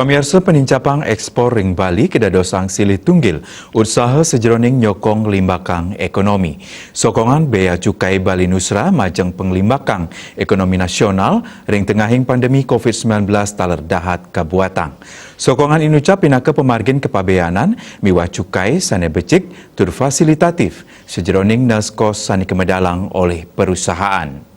Pamirsa penincapang ekspor ring Bali kedadosang silih tunggil usaha sejeroning nyokong limbakang ekonomi. Sokongan bea cukai Bali Nusra majeng penglimbakang ekonomi nasional ring tengahing pandemi COVID-19 taler dahat kabuatang. Sokongan inucap pinaka pemargin kepabeanan miwah cukai sane becik tur fasilitatif sejeroning nas kos sane kemedalang oleh perusahaan.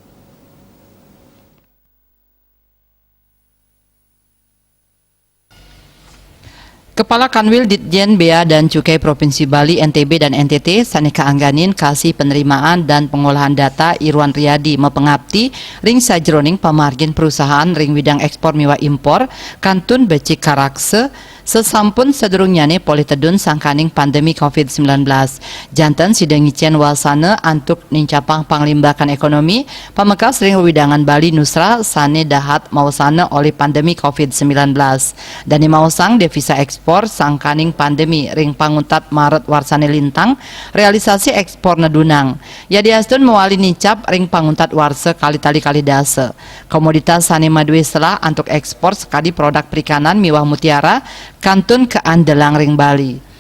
Kepala Kanwil Ditjen Bea dan Cukai Provinsi Bali, NTB dan NTT, Sanika Angganin kasih penerimaan dan pengolahan data Irwan Riyadi mepengabti ring sajroning pamargin perusahaan ring bidang ekspor miwa impor kantun becik karakse sesampun sedurungnyane politedun sangkaning pandemi COVID-19. Janten sidengicen wasana antuk nincapang panglimbakan ekonomi pamekas ring widangan Bali Nusra sane dahat mausana oleh pandemi COVID-19. Dan mausang devisa ekspor sangkaning pandemi ring panguntat Maret warsane lintang realisasi ekspor nedunang. Ya diasdun mewali nicap ring panguntat warse kali-tali kali dase. Komoditas sane madue selah antuk ekspor sekali produk perikanan miwah mutiara kantun ke Andelang ring Bali.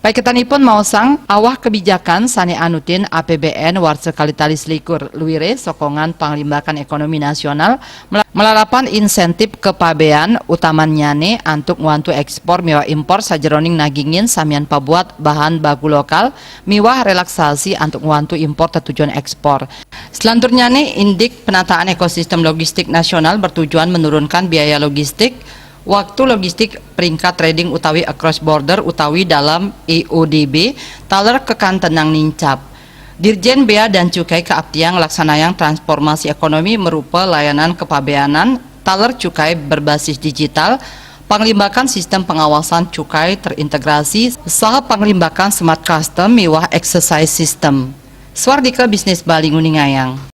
Paiketanipun mausang awah kebijakan sane anutin APBN warse kali-tali selikur luire sokongan panglimbakan ekonomi nasional melarapan insentif kepabean utamanyane antuk nguantu ekspor miwah impor sajeroning nagingin samian pabuat bahan baku lokal miwah relaksasi antuk nguantu impor tetujuan ekspor. Selanjutnya indik penataan ekosistem logistik nasional bertujuan menurunkan biaya logistik waktu logistik peringkat trading utawi across border utawi dalam EODB taler kekan tenang nincap. Dirjen Bea dan Cukai keaptiang laksanayang transformasi ekonomi merupa layanan kepabeanan taler cukai berbasis digital, panglimbakan sistem pengawasan cukai terintegrasi, saha panglimbakan smart custom miwah exercise system. Swardika Bisnis Bali Nguningayang.